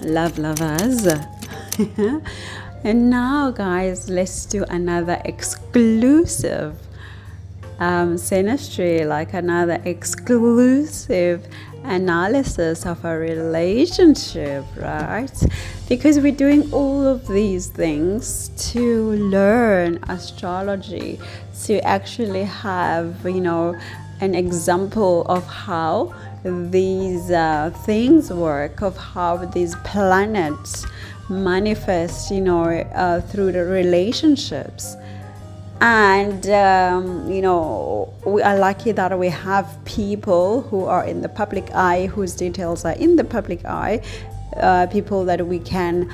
love lovers. And now, guys, let's do another exclusive synastry, like another exclusive analysis of a relationship, right? Because we're doing all of these things to learn astrology, to actually have, an example of how these things work, of how these planets manifest, through the relationships. And we are lucky that we have people who are in the public eye, whose details are in the public eye, people that we can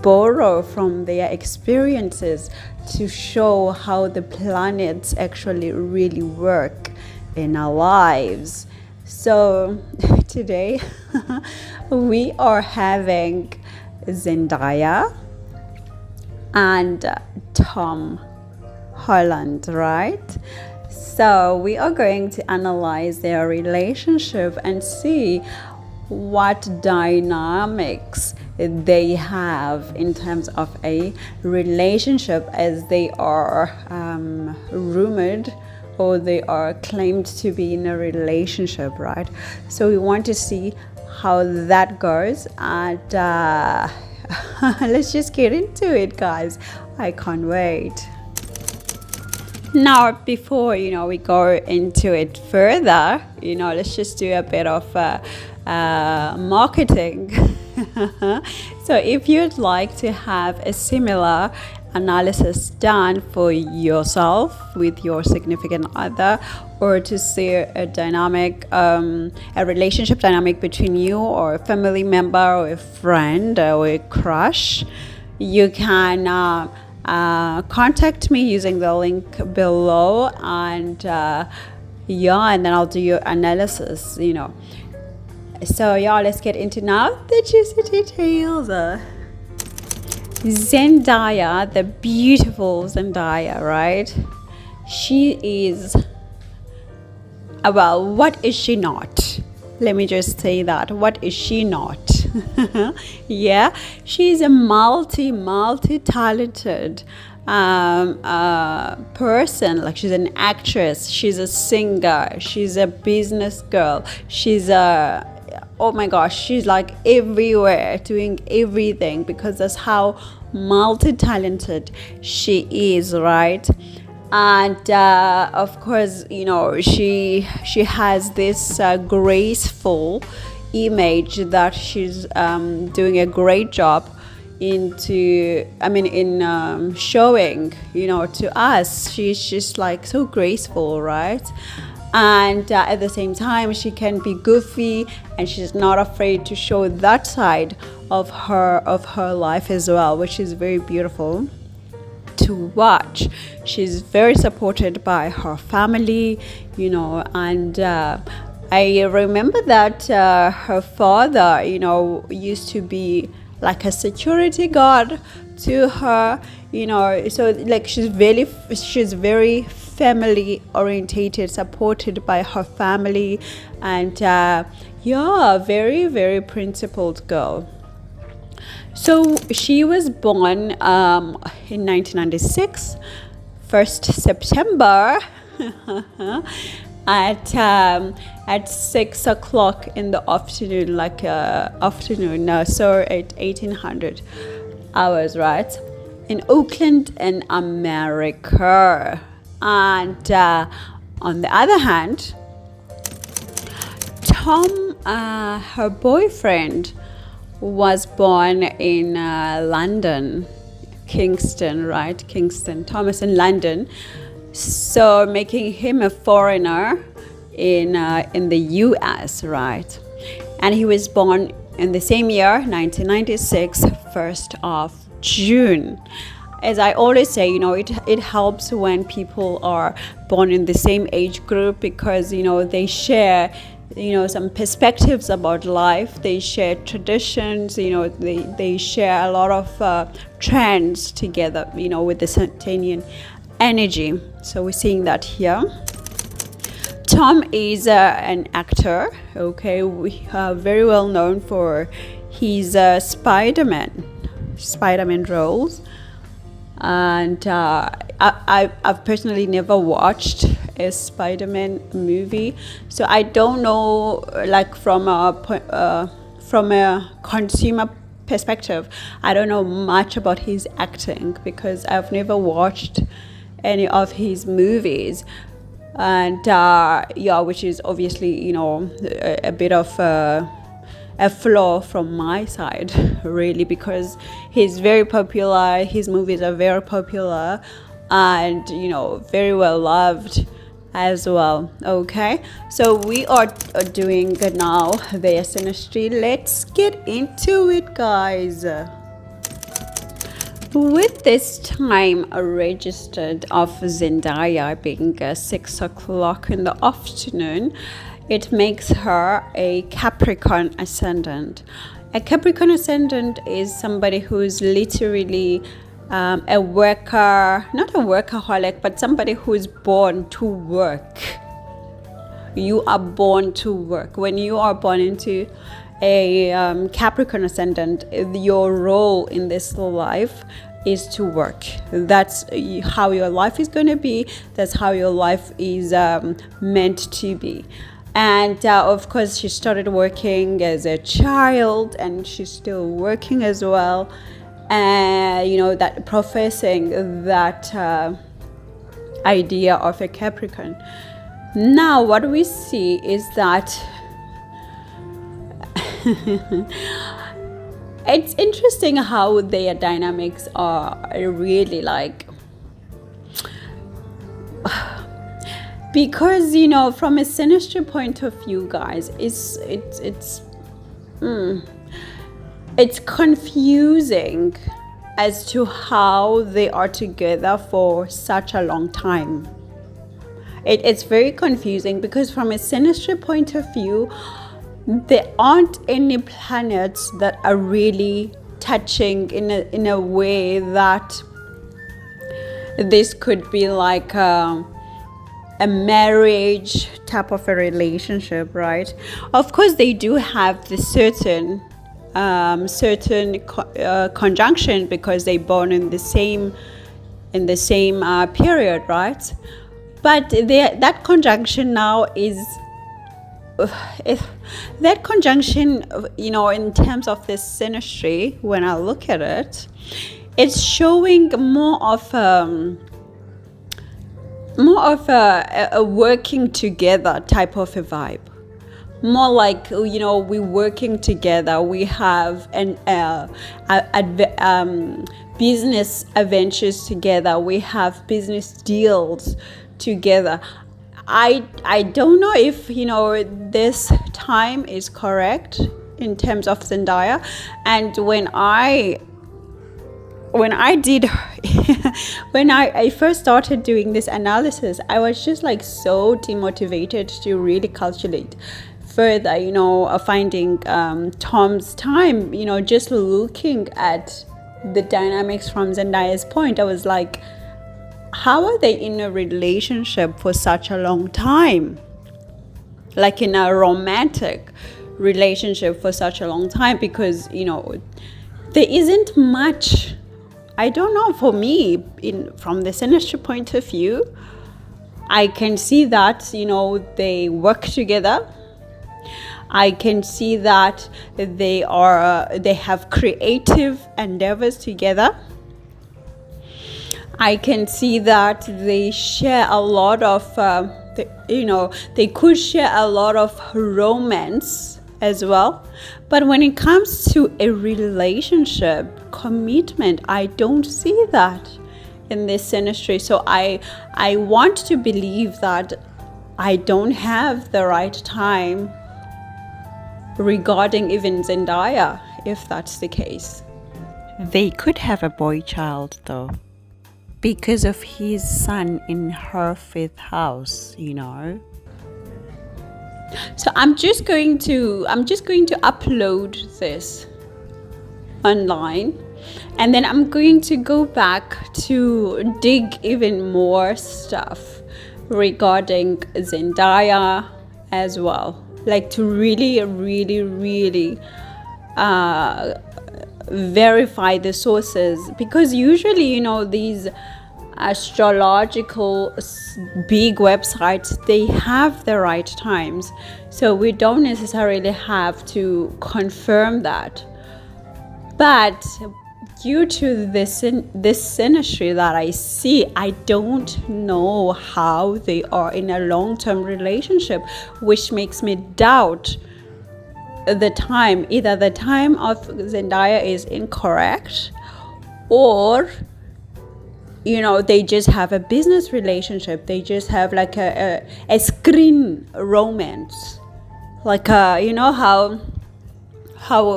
borrow from their experiences to show how the planets actually really work in our lives. So today we are having Zendaya and Tom Holland, right? So we are going to analyze their relationship and see what dynamics they have in terms of a relationship, as they are rumored, or they are claimed to be in a relationship, right? So we want to see how that goes, and let's just get into it, guys. I can't wait. Now, before we go into it further, let's just do a bit of marketing. So if you'd like to have a similar analysis done for yourself with your significant other, or to see a dynamic, a relationship dynamic between you or a family member or a friend or a crush, you can contact me using the link below, and then I'll do your analysis. So let's get into now the juicy details. Zendaya, the beautiful Zendaya, right? She is, what is she not? Let me just say that. What is she not? Yeah, she's a multi-talented person. Like, she's an actress, she's a singer, she's a business girl, she's oh my gosh, she's like everywhere, doing everything, because that's how multi-talented she is, right? And of course, she has this graceful image that she's doing a great job in showing, to us. She's just like so graceful, right? And at the same time, she can be goofy, and she's not afraid to show that side of her life as well, which is very beautiful to watch. She's very supported by her family, and I remember that her father, used to be like a security guard to her, so like she's very family orientated, supported by her family, and very, very principled girl. So she was born in 1996, 1st September, at 6 o'clock in the afternoon, so at 1800 hours, right, in Oakland, in America. And on the other hand, Tom, her boyfriend, was born in London, Kingston, right? Kingston, Thomas in London. So making him a foreigner in the US, right? And he was born in the same year, 1996, 1st of June. As I always say, it helps when people are born in the same age group, because, they share, some perspectives about life. They share traditions, they share a lot of trends together, with the Santanian energy. So we're seeing that here. Tom is an actor, okay, we are very well known for his Spider-Man roles. And I've personally never watched a Spider-Man movie, so I don't know, like from a consumer perspective, I don't know much about his acting because I've never watched any of his movies. And which is obviously, a bit of a flaw from my side, really, because he's very popular, his movies are very popular, and very well loved as well. Okay, so we are doing now their Synastry. Let's get into it, guys. With this time registered of Zendaya being 6 o'clock in the afternoon, it makes her a Capricorn ascendant. A Capricorn ascendant is somebody who's literally a worker, not a workaholic, but somebody who's born to work. You are born to work. When you are born into a Capricorn ascendant, your role in this life is to work. That's how your life is going to be. That's how your life is meant to be. And of course, she started working as a child, and she's still working as well. And that professing that idea of a Capricorn. Now, what we see is that it's interesting how their dynamics are really like, because from a Synastry point of view, guys, it's confusing as to how they are together for such a long time. It's very confusing because from a Synastry point of view, there aren't any planets that are really touching in a way that this could be like a marriage type of a relationship, right? Of course, they do have the certain conjunction because they born in the same period, right? But that conjunction now is that conjunction, in terms of this Synastry, when I look at it, it's showing more of a working together type of a vibe. More like, we're working together. We have business adventures together. We have business deals together. I don't know if this time is correct in terms of Zendaya. And when I did when I first started doing this analysis, I was just like so demotivated to really calculate further, finding Tom's time, just looking at the dynamics from Zendaya's point. I was like, how are they in a relationship for such a long time? Like in a romantic relationship for such a long time, because there isn't much. I don't know, for me, from the Synastry point of view, I can see that they work together. I can see that they have creative endeavors together. I can see that they share a lot of they could share a lot of romance as well. But when it comes to a relationship commitment, I don't see that in this Synastry. So I want to believe that I don't have the right time regarding even Zendaya, if that's the case. They could have a boy child though, because of his son in her 5th house, So I'm just going to upload this online, and then I'm going to go back to dig even more stuff regarding Zendaya as well, like to really verify the sources, because usually these astrological big websites, they have the right times, so we don't necessarily have to confirm that. But due to this synastry that I see, I don't know how they are in a long-term relationship, which makes me doubt the time. Either the time of Zendaya is incorrect, or they just have a business relationship. They just have like a screen romance, like how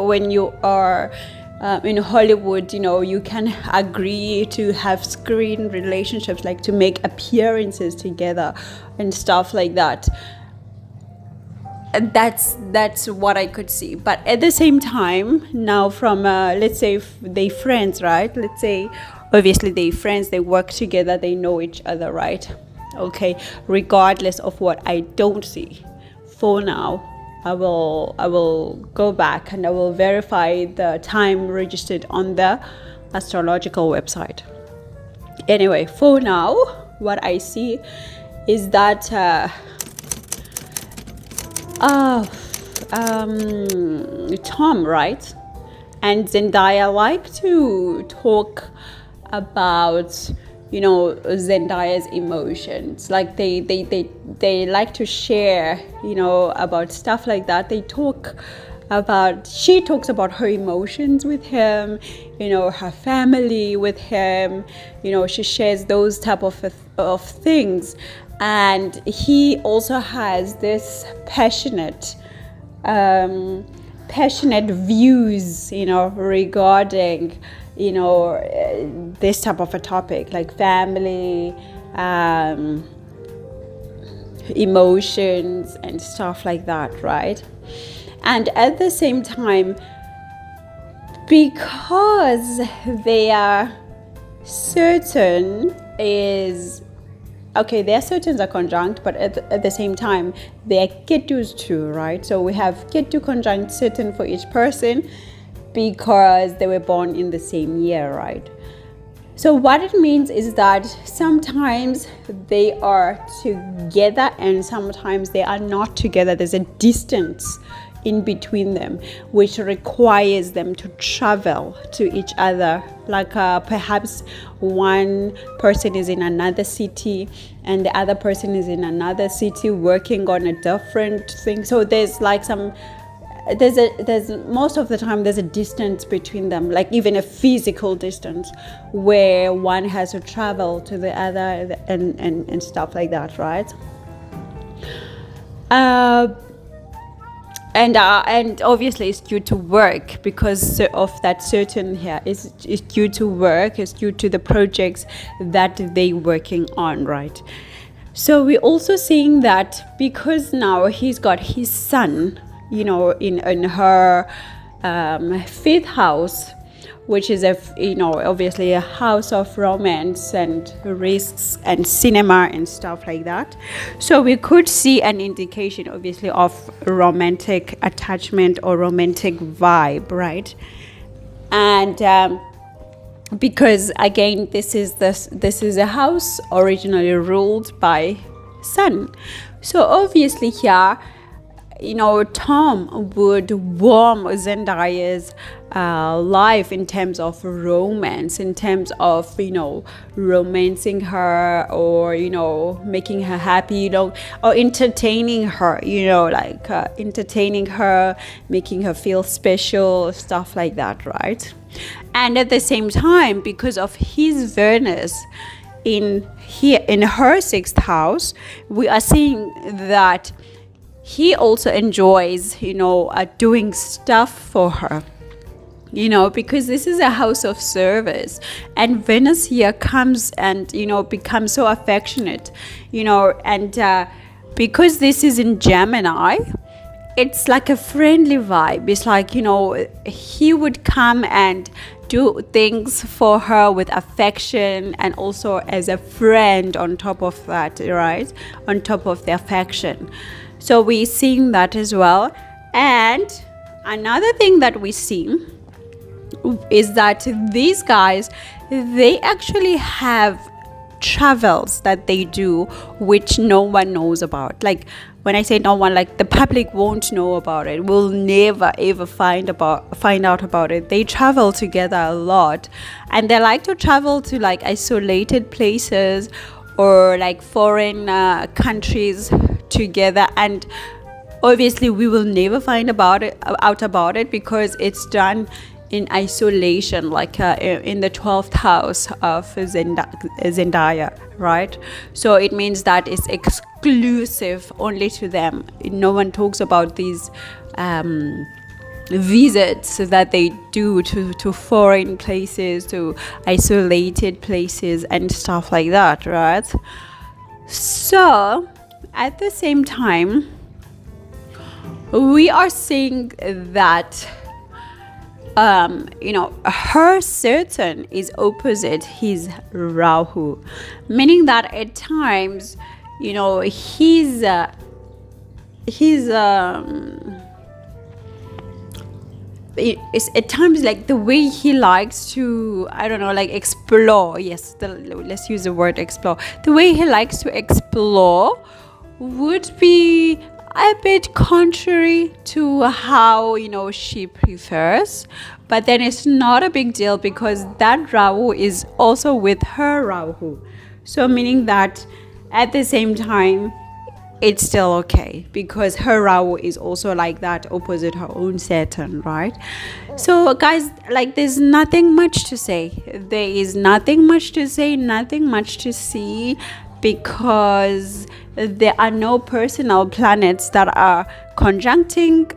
when you are in Hollywood, you can agree to have screen relationships, like to make appearances together and stuff like that. That's what I could see. But at the same time, now from let's say they friends, right? Let's say obviously they friends, they work together, they know each other, right? Okay, regardless of what I don't see, for now I will go back and I will verify the time registered on the astrological website. Anyway, for now, what I see is that Tom, right, and Zendaya like to talk about Zendaya's emotions. Like they like to share about stuff like that. She talks about her emotions with him, her family with him, she shares those type of things. And he also has this passionate views regarding this type of a topic, like family, emotions and stuff like that, right? And at the same time, because they are certain their Saturns are conjunct, but at the same time, they are Ketus too, right? So we have Ketu conjunct Saturn for each person because they were born in the same year, right? So what it means is that sometimes they are together and sometimes they are not together. There's a distance in between them, which requires them to travel to each other. Like perhaps one person is in another city and the other person is in another city working on a different thing. So there's like there's most of the time there's a distance between them, like even a physical distance where one has to travel to the other and stuff like that, right? And obviously it's due to work, because of that certain here is due to work, it's due to the projects that they're working on, right? So we're also seeing that because now he's got his son, in her fifth house, which is obviously a house of romance and risks and cinema and stuff like that. So we could see an indication, obviously, of romantic attachment or romantic vibe, right? And because again, this is a house originally ruled by Sun. So obviously here, Tom would warm Zendaya's life in terms of romance, in terms of, romancing her or, making her happy, or entertaining her, entertaining her, making her feel special, stuff like that, right? And at the same time, because of his Venus in her sixth house, we are seeing that he also enjoys, doing stuff for her, because this is a house of service. And Venus here comes and, becomes so affectionate, and because this is in Gemini, it's like a friendly vibe. It's like, he would come and do things for her with affection and also as a friend on top of that, right? On top of the affection. So we're seeing that as well. And another thing that we see is that these guys, they actually have travels that they do which no one knows about. Like, when I say no one, like the public won't know about it, will never ever find out about it. They travel together a lot, and they like to travel to like isolated places or like foreign countries together. And obviously we will never find out about it because it's done in isolation, like in the 12th house of Zendaya, right? So it means that it's exclusive only to them. No one talks about these visits that they do to foreign places, to isolated places and stuff like that, right? So at the same time, we are seeing that her Saturn is opposite his Rahu, meaning that at times, he's at times like the way he likes to, explore. Yes, let's use the word explore. The way he likes to explore would be a bit contrary to how she prefers, but then it's not a big deal because that Rahu is also with her Rahu, so meaning that at the same time it's still okay because her Rahu is also like that opposite her own Saturn, right? So guys, like, there's nothing much to say, nothing much to see, because there are no personal planets that are conjuncting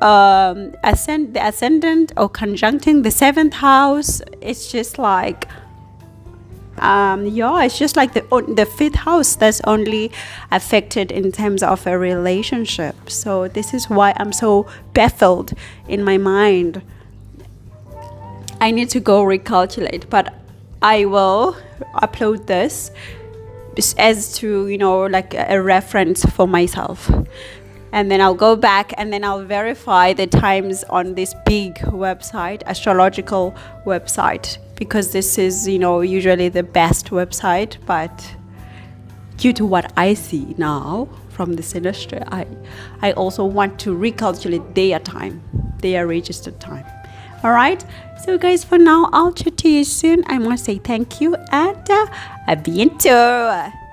the ascendant or conjuncting the 7th house. It's just like it's just like the 5th house that's only affected in terms of a relationship. So this is why I'm so baffled in my mind. I need to go recalculate, but I will upload this as to like a reference for myself, and then I'll go back and then I'll verify the times on this big website, astrological website, because this is usually the best website, but due to what I see now from the Synastry, I also want to recalculate their time, their registered time. All right, so guys, for now, I'll chat to you soon. I want to say thank you and à bientôt.